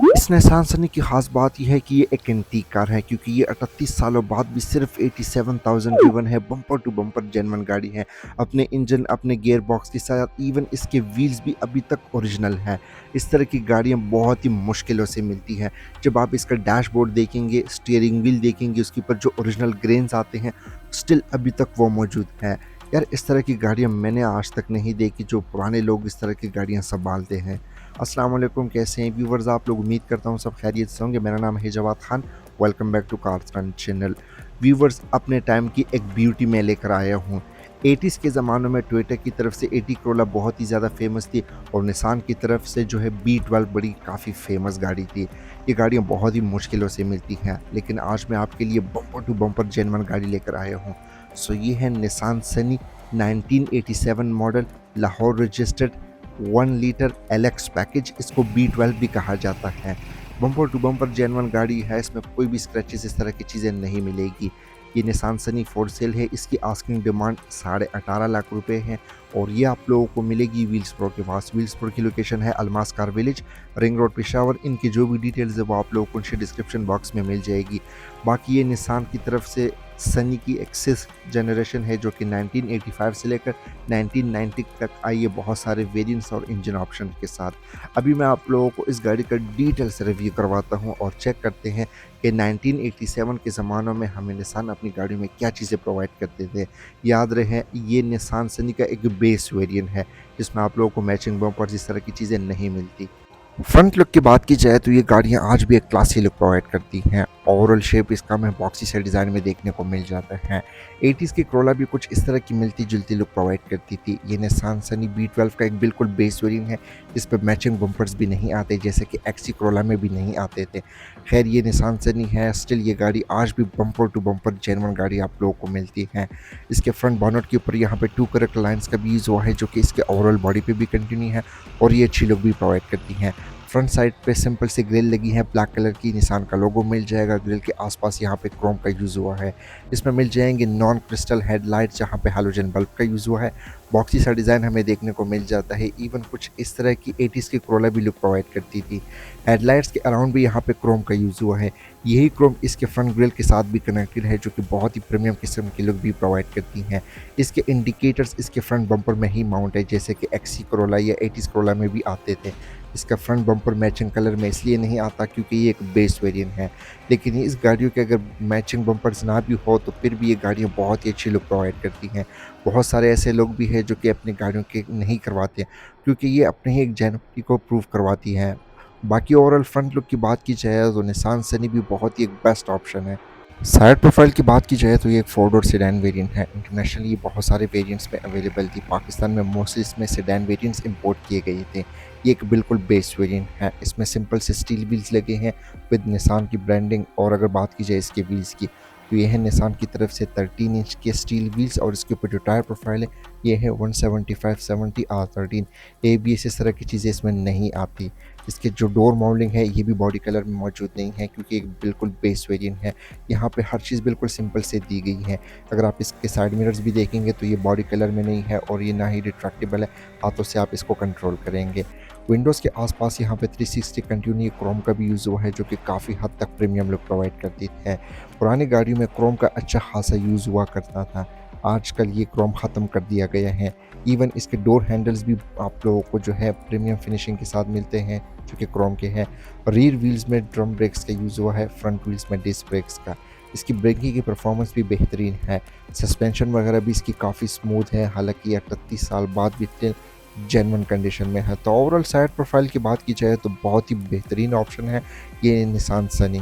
इस निसान सनी की खास बात यह है कि ये एक एंटीक कार है, क्योंकि ये 38 सालों बाद भी सिर्फ 87,000 ड्रिवन है। बम्पर टू बम्पर जेन्युइन गाड़ी है। अपने इंजन, अपने गियर बॉक्स के साथ इवन इसके व्हील्स भी अभी तक ओरिजिनल है। इस तरह की गाड़ियाँ बहुत ही मुश्किलों से मिलती हैं। जब आप इसका डैशबोर्ड देखेंगे, स्टीयरिंग व्हील देखेंगे, उसके ऊपर जो ओरिजिनल ग्रेन्स आते हैं स्टिल अभी तक वो मौजूद है। यार, इस तरह की गाड़ियाँ मैंने आज तक नहीं देखी जो पुराने लोग इस तरह की गाड़ियाँ संभालते हैं। अस्सलाम वालेकुम, कैसे हैं व्यूवर्स आप लोग? उम्मीद करता हूँ सब खैरियत से होंगे। मेरा नाम है Jawad Khan. Welcome back to cars run channel. Viewers, अपने टाइम की एक ब्यूटी मैं लेकर आया हूँ। 80s के ज़मानों में टोयोटा की तरफ से 80 करोला बहुत ही ज़्यादा फेमस थी, और निसान की तरफ से जो है B12 बड़ी काफ़ी फेमस गाड़ी थी। ये गाड़ियाँ बहुत ही मुश्किलों से मिलती हैं, लेकिन आज मैं आपके लिए बम्पर टू बम्पर जेन्युइन गाड़ी लेकर आया हूँ। सो ये है Nissan Sunny 1987 model, Lahore registered 1 litre LX package. इसको B12 भी कहा जाता है। बम्पर टू बम्पर जेन्युइन गाड़ी है, इसमें कोई भी स्क्रैचेस इस तरह की चीज़ें नहीं मिलेगी। ये निसान सनी फॉर सेल है। इसकी आस्किंग डिमांड 18.5 लाख रुपए है, और ये आप लोगों को मिलेगी व्हील्स प्रो के पास। व्हील्स प्रो की लोकेशन है Almas car village, ring road, Peshawar. इनकी जो भी डिटेल्स है वो आप लोगों को नीचे डिस्क्रिप्शन बॉक्स में मिल जाएगी। बाकी ये निसान की तरफ से सनी की एक्सिस जनरेशन है, जो कि 1985 से लेकर 1990 तक आई है, बहुत सारे वेरिएंट्स और इंजन ऑप्शन के साथ। अभी मैं आप लोगों को इस गाड़ी का डिटेल से रिव्यू करवाता हूं, और चेक करते हैं कि 1987 के ज़मानों में हमें निसान अपनी गाड़ी में क्या चीज़ें प्रोवाइड करते थे। याद रहे, ये निसान सनी का एक बेस वेरिएंट है, जिसमें आप लोगों को मैचिंग बम्पर्स इस तरह की चीज़ें नहीं मिलती। फ्रंट लुक की बात की जाए तो ये गाड़ियाँ आज भी एक क्लासी लुक प्रोवाइड करती हैं। ओवरऑल शेप इसका हमें बॉक्सी से डिज़ाइन में देखने को मिल जाता है। 80s की क्रोला भी कुछ इस तरह की मिलती जुलती लुक प्रोवाइड करती थी। ये निसान सनी B12 का एक बिल्कुल बेस वेरिएंट है, जिस पर मैचिंग बम्पर्स भी नहीं आते, जैसे कि XC क्रोला में भी नहीं आते थे। खैर, ये निसान सनी है, स्टिल ये गाड़ी आज भी बम्पर टू बम्पर जेन्युइन गाड़ी आप लोगों को मिलती है। इसके फ्रंट बॉनेट के ऊपर यहाँ पे 2 करेक्ट लाइन्स का भी यूज़ हुआ है, जो कि इसके ओवरऑल बॉडी पे भी कंटिन्यू है, और ये अच्छी लुक भी प्रोवाइड करती हैं। फ्रंट साइड पे सिंपल सी ग्रिल लगी है, ब्लैक कलर की निसान का लोगो मिल जाएगा। ग्रिल के आसपास यहाँ पे क्रोम का यूज़ हुआ है। इसमें मिल जाएंगे नॉन क्रिस्टल हेडलाइट, जहाँ पे हैलोजन बल्ब का यूज़ हुआ है। बॉक्सी सा डिज़ाइन हमें देखने को मिल जाता है। इवन कुछ इस तरह की 80s की क्रोला भी लुक प्रोवाइड करती थी। हेडलाइट्स के अराउंड भी यहाँ पे क्रोम का यूज़ हुआ है। यही क्रोम इसके फ्रंट ग्रिल के साथ भी कनेक्टेड है, जो कि बहुत ही प्रीमियम किस्म की लुक भी प्रोवाइड करती हैं। इसके इंडिकेटर्स इसके फ्रंट बम्पर में ही माउंट है, जैसे कि XC क्रोला या 80s क्रोला में भी आते थे। इसका फ्रंट बम्पर मैचिंग कलर में इसलिए नहीं आता क्योंकि ये एक बेस वेरिएंट है, लेकिन इस गाड़ियों के अगर मैचिंग बम्पर्स ना भी हो तो फिर भी ये गाड़ियाँ बहुत ही अच्छी लुक प्रोवाइड करती हैं। बहुत सारे ऐसे लोग भी हैं जो कि अपनी गाड़ियों के नहीं करवाते, क्योंकि ये अपने ही एक जेन्युइनिटी को प्रूव करवाती हैं। बाकी ओवरऑल फ्रंट लुक की बात की जाए तो निसान सनी भी बहुत ही एक बेस्ट ऑप्शन है। साइड प्रोफाइल की बात की जाए तो ये एक 4 डोर सेडान वेरिएंट है। इंटरनेशनली बहुत सारे वेरिएंट्स में अवेलेबल थी। पाकिस्तान में मोस्टली इसमें सेडान वेरिएंट्स इंपोर्ट किए गए थे। ये एक बिल्कुल बेस वेरिएंट है। इसमें सिंपल से स्टील व्हील्स लगे हैं विद निसान की ब्रांडिंग। और अगर बात की जाए इसके व्हील्स की, तो ये है निसान की तरफ से 13 इंच के स्टील व्हील्स, और इसके ऊपर जो टायर प्रोफाइल है ये है 175/70 R13। ABS इस तरह की चीज़ें इसमें नहीं आती। इसके जो डोर माउंटिंग है ये भी बॉडी कलर में मौजूद नहीं है, क्योंकि एक बिल्कुल बेस वेरिएंट है। यहाँ पे हर चीज़ बिल्कुल सिंपल से दी गई है। अगर आप इसके साइड मिरर्स भी देखेंगे तो ये बॉडी कलर में नहीं है, और ये ना ही रिट्रैक्टेबल है, हाथों से आप इसको कंट्रोल करेंगे। विंडोज़ के आसपास यहाँ पे 360 कंटिन्यू क्रोम का भी यूज़ हुआ है, जो कि काफ़ी हद तक प्रीमियम लुक प्रोवाइड करती है। पुरानी गाड़ियों में क्रोम का अच्छा खासा यूज़ हुआ करता था। आजकल ये क्रोम ख़त्म कर दिया गया है। इवन इसके डोर हैंडल्स भी आप लोगों को जो है प्रीमियम फिनिशिंग के साथ मिलते हैं, जो कि क्रोम के हैं। रियर व्हील्स में ड्रम ब्रेक्स का यूज़ हुआ है, फ्रंट व्हील्स में डिस्क ब्रेक्स का। इसकी ब्रेकिंग की परफॉर्मेंस भी बेहतरीन है। सस्पेंशन वगैरह भी इसकी काफ़ी स्मूथ है, हालांकि 38 साल बाद भी स्टिल जेन्युइन कंडीशन में है। तो ओवरऑल साइड प्रोफाइल की बात की जाए तो बहुत ही बेहतरीन ऑप्शन है ये निसान सनी।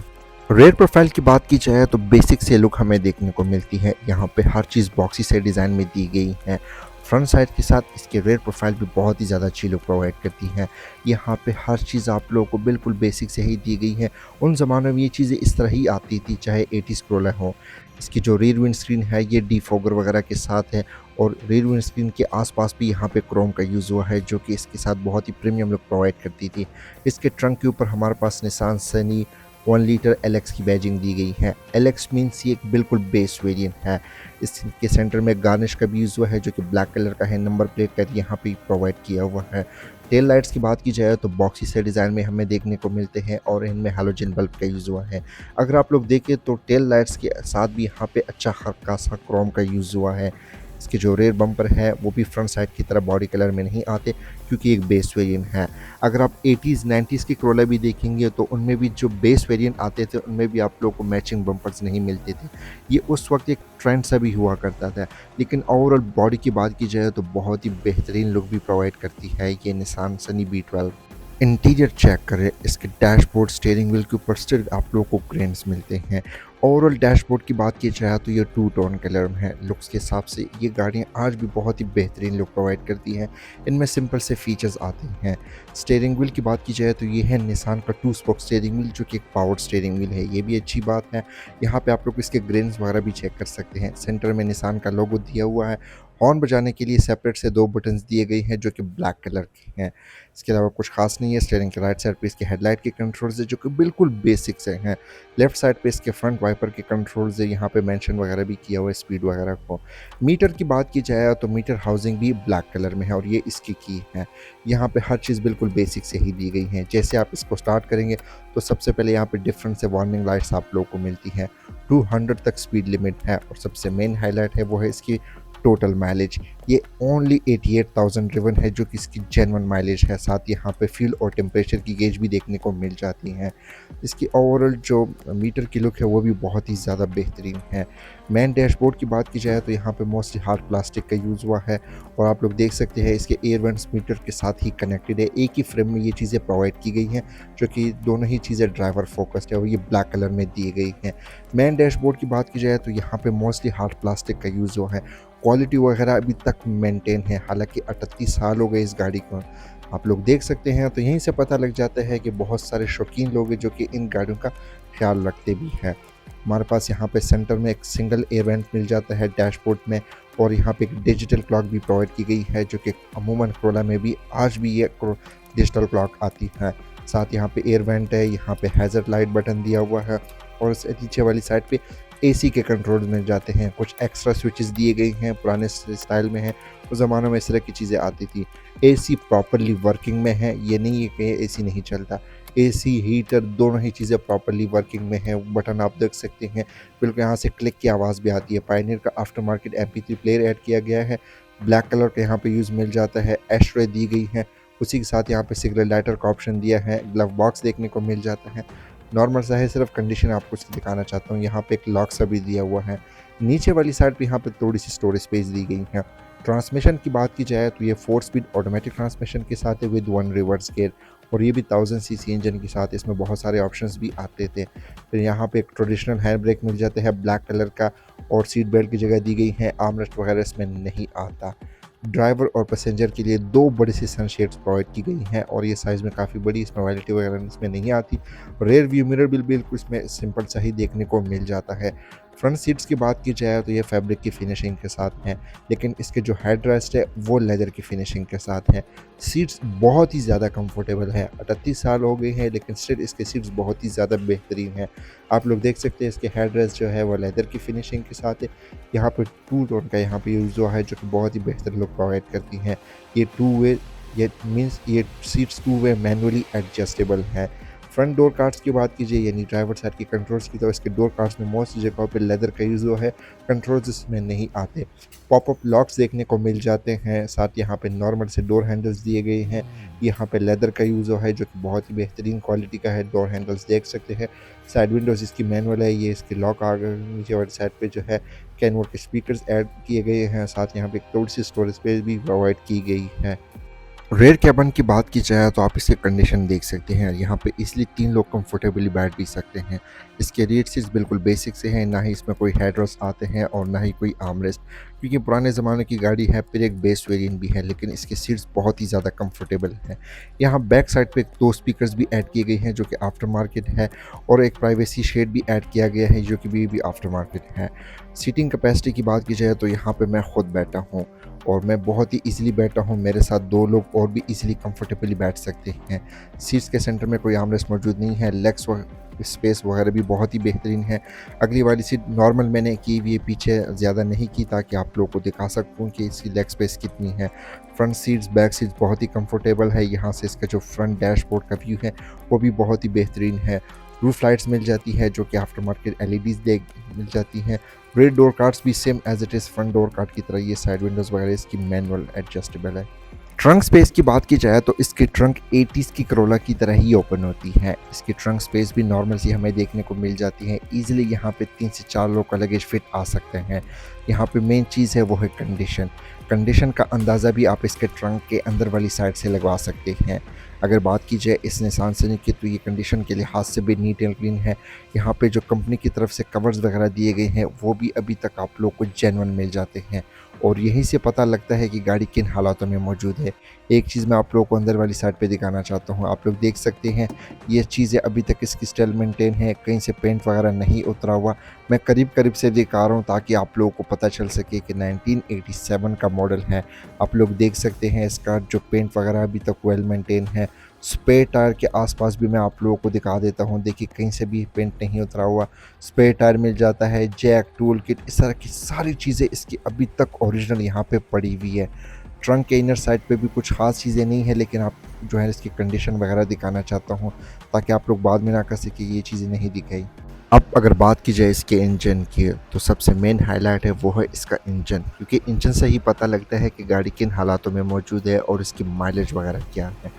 रेयर प्रोफाइल की बात की जाए तो बेसिक से लुक हमें देखने को मिलती है। यहाँ पे हर चीज़ बॉक्सी से डिज़ाइन में दी गई है। फ्रंट साइड के साथ इसके रेयर प्रोफाइल भी बहुत ही ज़्यादा अच्छी लुक प्रोवाइड करती है। यहाँ पे हर चीज़ आप लोगों को बिल्कुल बेसिक से ही दी गई है। उन ज़मानों में ये चीज़ें इस तरह ही आती थी, चाहे 80s क्रोला हो। इसकी जो रियर विंड स्क्रीन है ये डिफॉगर वगैरह के साथ है, और रियर विंड स्क्रीन के आसपास भी यहाँ पे क्रोम का यूज़ हुआ है, जो कि इसके साथ बहुत ही प्रीमियम लुक प्रोवाइड करती थी। इसके ट्रंक के ऊपर हमारे पास निसान सनी 1 लीटर LX की बैजिंग दी गई है। LX मीन्स ये एक बिल्कुल बेस वेरिएंट है। इसके सेंटर में गार्निश का भी यूज़ हुआ है जो कि ब्लैक कलर का है। नंबर प्लेट का यहाँ पे प्रोवाइड किया हुआ है। टेल लाइट्स की बात की जाए तो बॉक्सी से डिज़ाइन में हमें देखने को मिलते हैं और इनमें हैलोजन बल्ब का यूज़ हुआ है। अगर आप लोग देखें तो टेल लाइट्स के साथ भी यहाँ पे अच्छा खासा क्रोम का यूज़ हुआ है। इसके जो रेयर बम्पर है वो भी फ्रंट साइड की तरह बॉडी कलर में नहीं आते क्योंकि एक बेस वेरिएंट है। अगर आप 80s 90s की क्रोला भी देखेंगे तो उनमें भी जो बेस वेरिएंट आते थे उनमें भी आप लोगों को मैचिंग बम्पर्स नहीं मिलते थे। ये उस वक्त एक ट्रेंड सा भी हुआ करता था, लेकिन ओवरऑल बॉडी की बात की जाए तो बहुत ही बेहतरीन लुक भी प्रोवाइड करती है ये Nissan Sunny B12। Interior check करें, इसके डैशबोर्ड स्टीयरिंग व्हील के ऊपर स्टिल आप लोगों को ग्रेन्स मिलते हैं। ओवरऑल डैशबोर्ड की बात की जाए तो ये टू टोन कलर में है। लुक्स के हिसाब से ये गाड़ियाँ आज भी बहुत ही बेहतरीन लुक प्रोवाइड करती हैं। इनमें सिंपल से फीचर्स आते हैं। स्टीयरिंग व्हील की बात की जाए तो ये है निसान का 2 स्पोक स्टीयरिंग व्हील जो कि एक पावर्ड स्टीयरिंग व्हील है। ये भी अच्छी बात है। यहाँ पे आप लोग इसके ग्रेन्स वगैरह भी चेक कर सकते हैं। सेंटर में निसान का लोगो दिया हुआ है। हॉर्न बजाने के लिए सेपरेट से 2 बटन्स दिए गए हैं जो कि ब्लैक कलर के हैं। इसके अलावा कुछ खास नहीं है। स्टीयरिंग के राइट साइड पे इसके हेडलाइट के कंट्रोल्स है जो कि बिल्कुल बेसिक से हैं। लेफ्ट साइड पे इसके फ्रंट वाइपर के कंट्रोल्स है। यहाँ पे मेंशन वगैरह भी किया हुआ है स्पीड वगैरह को। मीटर की बात की जाए तो मीटर हाउसिंग भी ब्लैक कलर में है और ये इसकी की है। यहाँ पे हर चीज़ बिल्कुल बेसिक से ही दी गई है। जैसे आप इसको स्टार्ट करेंगे तो सबसे पहले यहाँ पे डिफरेंट से वार्निंग लाइट्स आप लोगों को मिलती हैं। 200 तक स्पीड लिमिट है और सबसे मेन हाईलाइट है वो है इसकी टोटल माइलेज। ये ओनली 88,000 ड्रिवन है जो कि इसकी जेन्युइन माइलेज है। साथ ही यहाँ पे फ्यूल और टेम्परेचर की गेज भी देखने को मिल जाती हैं। इसकी ओवरऑल जो मीटर की लुक है वो भी बहुत ही ज़्यादा बेहतरीन है। मेन डैशबोर्ड की बात की जाए तो यहाँ पे मोस्टली हार्ड प्लास्टिक का यूज़ हुआ है और आप लोग देख सकते हैं इसके एयर वेंट्स मीटर के साथ ही कनेक्टेड है। एक ही फ्रेम में ये चीज़ें प्रोवाइड की गई हैं जो कि दोनों ही चीज़ें ड्राइवर फोकस्ड है और ये ब्लैक कलर में दी गई हैं। मेन डैशबोर्ड की बात की जाए तो यहाँ पे मोस्टली हार्ड प्लास्टिक का यूज़ हुआ है। क्वालिटी वगैरह अभी तक मेंटेन है। हालांकि 38 साल हो गए इस गाड़ी को, आप लोग देख सकते हैं। तो यहीं से पता लग जाता है कि बहुत सारे शौकीन लोग हैं जो कि इन गाड़ियों का ख्याल रखते भी हैं। हमारे पास यहाँ पे सेंटर में एक सिंगल एयर वेंट मिल जाता है डैशबोर्ड में और यहाँ पे एक डिजिटल क्लॉक भी प्रोवाइड की गई है जो कि अमूमन कोरोला में भी आज भी ये डिजिटल क्लॉक आती है। साथ यहाँ पे एयर वेंट है, यहाँ पे हैजर्ड लाइट बटन दिया हुआ है और इससे नीचे वाली साइड पे एसी के कंट्रोल्स मिल जाते हैं। कुछ एक्स्ट्रा स्विचेस दिए गए हैं, पुराने स्टाइल में है। उस ज़मानों में इस तरह की चीज़ें आती थी। एसी प्रॉपरली वर्किंग में है, ये नहीं है कि एसी नहीं चलता। एसी हीटर दोनों ही चीज़ें प्रॉपरली वर्किंग में है। बटन आप देख सकते हैं, बिल्कुल यहाँ से क्लिक की आवाज़ भी आती है। पायनियर का after market MP3 player add किया गया है। ब्लैक कलर का यहाँ पे यूज़ मिल जाता है। एशरे दी गई है, उसी के साथ यहाँ पे सिगरेट लाइटर का ऑप्शन दिया है। ग्लव बॉक्स देखने को मिल जाता है। नॉर्मल सा है, सिर्फ कंडीशन आपको दिखाना चाहता हूँ। यहाँ पे एक लॉक सा भी दिया हुआ है। नीचे वाली साइड पे यहाँ पे थोड़ी सी स्टोरेज स्पेस दी गई है। ट्रांसमिशन की बात की जाए तो ये 4 स्पीड ऑटोमेटिक ट्रांसमिशन के साथ है विद 1 रिवर्स गियर और ये भी 1000 सीसी इंजन के साथ। इसमें बहुत सारे ऑप्शंस भी आते थे। फिर यहाँ पे एक ट्रेडिशनल हैंड ब्रेक मिल जाता है ब्लैक कलर का और सीट बेल्ट की जगह दी गई है। आर्मरेस्ट वगैरह इसमें नहीं आता। ड्राइवर और पैसेंजर के लिए 2 बड़ी सी सनशेड्स प्रोवाइड की गई हैं और ये साइज़ में काफ़ी बड़ी, इसमें वैलिटी वगैरह इसमें नहीं आती। रेयर व्यू मिरर बिल्कुल इसमें सिंपल सा ही देखने को मिल जाता है। फ्रंट सीट्स की बात की जाए तो ये फैब्रिक की फिनिशिंग के साथ हैं, लेकिन इसके जो हेड रेस्ट है वो लेदर की फिनिशिंग के साथ है। सीट्स बहुत ही ज़्यादा कंफर्टेबल है। 38 साल हो गए हैं लेकिन स्टिल इसके सीट्स बहुत ही ज़्यादा बेहतरीन हैं। आप लोग देख सकते हैं इसके हेड रेस्ट जो है वो लेदर की फिनिशिंग के साथ है। यहाँ पे टू टोन का यहाँ पे यूज़ हुआ है जो कि बहुत ही बेहतर लुक प्रोवाइड करती हैं। ये टू वे, ये मीन्स ये seats two way manually adjustable है। फ्रंट डोर कार्ड्स की बात कीजिए यानी ड्राइवर साइड के कंट्रोल्स की, तो इसके डोर कार्ड्स में मोस्ट जगहों पे लेदर का यूज़ हुआ है। कंट्रोल्स इसमें नहीं आते। पॉपअप लॉक्स देखने को मिल जाते हैं। साथ यहाँ पे नॉर्मल से डोर हैंडल्स दिए गए हैं। यहाँ पे लेदर का यूज़ हुआ है जो कि बहुत ही बेहतरीन क्वालिटी का है। डोर हैंडल्स देख सकते हैं। साइड विंडोज़ इसकी मैनुअल है, ये इसके लॉक आ गए। नीचे वाली साइड पे जो है कैनवोड के स्पीकर्स ऐड किए गए हैं। साथ यहाँ पे थोड़ी सी स्टोरेज स्पेस भी प्रोवाइड की गई है। रेयर कैबिन की बात की जाए तो आप इसकी कंडीशन देख सकते हैं। यहाँ पे इसलिए 3 लोग कंफर्टेबली बैठ भी सकते हैं। इसके रीड सीट्स बिल्कुल बेसिक से हैं, ना ही इसमें कोई हेडरेस्ट आते हैं और ना ही कोई आर्मरेस्ट, क्योंकि पुराने ज़माने की गाड़ी है। फिर एक बेस वेरिएंट भी है लेकिन इसके सीट्स बहुत ही ज़्यादा कंफर्टेबल हैं। यहाँ बैक साइड पे 2 स्पीकर्स भी ऐड किए गए हैं जो कि आफ्टर मार्केट है और एक प्राइवेसी शेड भी ऐड किया गया है जो कि भी आफ्टर मार्केट है। सीटिंग कैपेसिटी की बात की जाए तो यहाँ पे मैं खुद बैठा हूँ और मैं बहुत ही इजीली बैठा हूँ। मेरे साथ 2 लोग और भी इजीली कंफर्टेबली बैठ सकते हैं। सीट्स के सेंटर में कोई आर्मरेस्ट मौजूद नहीं है। लेग्स स्पेस वगैरह भी बहुत ही बेहतरीन है। अगली वाली सीट नॉर्मल मैंने की हुई है, पीछे ज़्यादा नहीं की ताकि आप लोगों को दिखा सकूँ कि इसकी लेग स्पेस कितनी है। फ्रंट सीट्स, बैक सीट्स बहुत ही कंफर्टेबल है। यहाँ से इसका जो फ्रंट डैशबोर्ड का व्यू है वो भी बहुत ही बेहतरीन है। रूफ लाइट्स मिल जाती है जो कि आफ्टर मार्केट एलईडीज देख मिल जाती हैं। रेड डोर कार्ड्स भी same as it is front door card की तरह, ये साइड विंडोज़ वगैरह इसकी मैनुअल एडजस्टेबल है। ट्रंक स्पेस की बात की जाए तो इसकी ट्रंक 80s की करोला की तरह ही ओपन होती है। इसकी ट्रंक स्पेस भी नॉर्मल सी हमें देखने को मिल जाती है। ईजिली यहाँ पे 3 से 4 लोग का लगेज फिट आ सकते हैं। यहाँ पे मेन चीज़ है वो है कंडीशन। कंडीशन का अंदाज़ा भी आप इसके ट्रंक के अंदर वाली साइड से लगवा सकते हैं। अगर बात की जाए इस निसान सनी की तो ये कंडीशन के लिहाज से भी नीट एंड क्लीन है। यहाँ पे जो कंपनी की तरफ से कवर्स वगैरह दिए गए हैं वो भी अभी तक आप लोग को जेन्युइन मिल जाते हैं और यहीं से पता लगता है कि गाड़ी किन हालातों में मौजूद है। एक चीज़ मैं आप लोगों को अंदर वाली साइड पे दिखाना चाहता हूँ। आप लोग देख सकते हैं ये चीज़ें अभी तक इसकी स्टाइल मेंटेन है, कहीं से पेंट वगैरह नहीं उतरा हुआ। मैं करीब करीब से दिखा रहा हूँ ताकि आप लोगों को पता चल सके कि 1987 का मॉडल है। आप लोग देख सकते हैं इसका जो पेंट वगैरह अभी तक वेल मेंटेन है। स्पेयर टायर के आसपास भी मैं आप लोगों को दिखा देता हूँ। देखिए कहीं से भी पेंट नहीं उतरा हुआ। स्पेयर टायर मिल जाता है, जैक, टूल किट, इस तरह की सारी चीज़ें इसकी अभी तक ओरिजिनल यहाँ पे पड़ी हुई है। ट्रंक के इनर साइड पे भी कुछ ख़ास चीज़ें नहीं है, लेकिन आप जो है इसकी कंडीशन वगैरह दिखाना चाहता हूँ ताकि आप लोग बाद में ना कह सकें ये चीज़ें नहीं दिखाई। अब अगर बात की जाए इसके इंजन की तो सबसे मेन हाईलाइट है वो है इसका इंजन, क्योंकि इंजन से ही पता लगता है कि गाड़ी किन हालातों में मौजूद है और इसकी माइलेज वगैरह क्या है।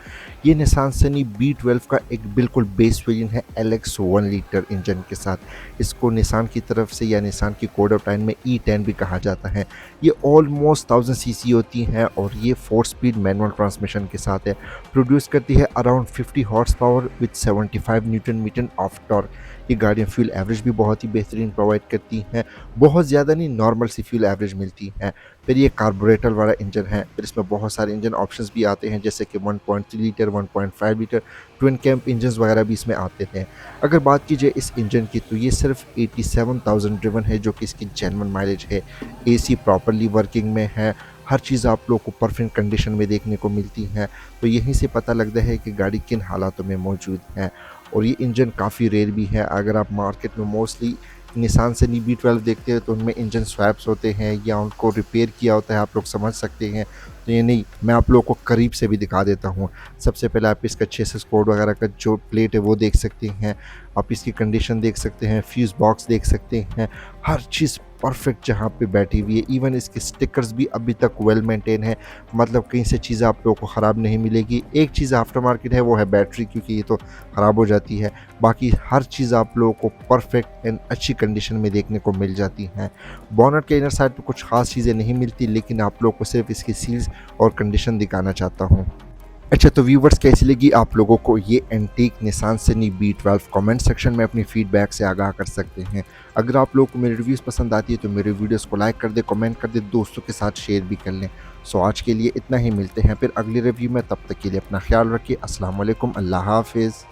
ये निसान सनी B12 का एक बिल्कुल बेस वेरिएंट है LX 1 लीटर इंजन के साथ। इसको निसान की तरफ से या निसान की कोड ऑफ टाइम में E10 भी कहा जाता है। ये ऑलमोस्ट 1000 सीसी होती है और ये 4 स्पीड मैनुअल ट्रांसमिशन के साथ है। प्रोड्यूस करती है around 50 horse power with 75 newton metre of torque. ये गाड़ियाँ फ्यूल एवरेज भी बहुत ही बेहतरीन प्रोवाइड करती हैं, बहुत ज़्यादा नहीं, नॉर्मल सी फ्यूल एवरेज मिलती है। फिर ये कार्बोरेटर वाला इंजन है। फिर इसमें बहुत सारे इंजन ऑप्शंस भी आते हैं जैसे कि 1.3 litre, 1.5 litre, twin camp engine वगैरह भी इसमें आते हैं। अगर बात की जाए इस इंजन की तो ये सिर्फ 87,000 ड्रिवन है जो कि इसकी जेन्युइन माइलेज है। एसी प्रॉपरली वर्किंग में है, हर चीज़ आप लोग को परफेक्ट कंडीशन में देखने को मिलती है। तो यहीं से पता लगता है कि गाड़ी किन हालातों में मौजूद है। और ये इंजन काफ़ी रेयर भी है। अगर आप मार्केट में मोस्टली निसान सनी B12 देखते हैं तो उनमें इंजन स्वैप्स होते हैं या उनको रिपेयर किया होता है, आप लोग समझ सकते हैं। तो ये नहीं, मैं आप लोगों को करीब से भी दिखा देता हूँ। सबसे पहले आप इसका चेसिस कोड वगैरह का जो प्लेट है वो देख सकते हैं। आप इसकी कंडीशन देख सकते हैं, फ्यूज़ बॉक्स देख सकते हैं, हर चीज़ परफेक्ट जहाँ पे बैठी हुई है। इवन इसके स्टिकर्स भी अभी तक वेल मेंटेन है, मतलब कहीं से चीज़ें आप लोगों को ख़राब नहीं मिलेगी। एक चीज़ आफ्टर मार्केट है वो है बैटरी, क्योंकि ये तो ख़राब हो जाती है। बाकी हर चीज़ आप लोगों को परफेक्ट एंड अच्छी कंडीशन में देखने को मिल जाती हैं। बोनट के इनर साइड पे कुछ ख़ास चीज़ें नहीं मिलती, लेकिन आप लोगों को सिर्फ इसकी सील्स और कंडीशन दिखाना चाहता हूँ। अच्छा, तो व्यूवर्स कैसी लगी आप लोगों को ये antique Nissan Sunny B12? Comment section में अपनी फीडबैक से आगाह कर सकते हैं। अगर आप लोगों को मेरी रिव्यूज़ पसंद आती है तो मेरे वीडियोस को लाइक कर दे, कमेंट कर दे, दोस्तों के साथ शेयर भी कर लें। सो आज के लिए इतना ही, मिलते हैं फिर अगली रिव्यू में। तब तक के लिए अपना ख्याल रखिए। अस्सलाम वालेकुम, अल्लाह हाफिज़।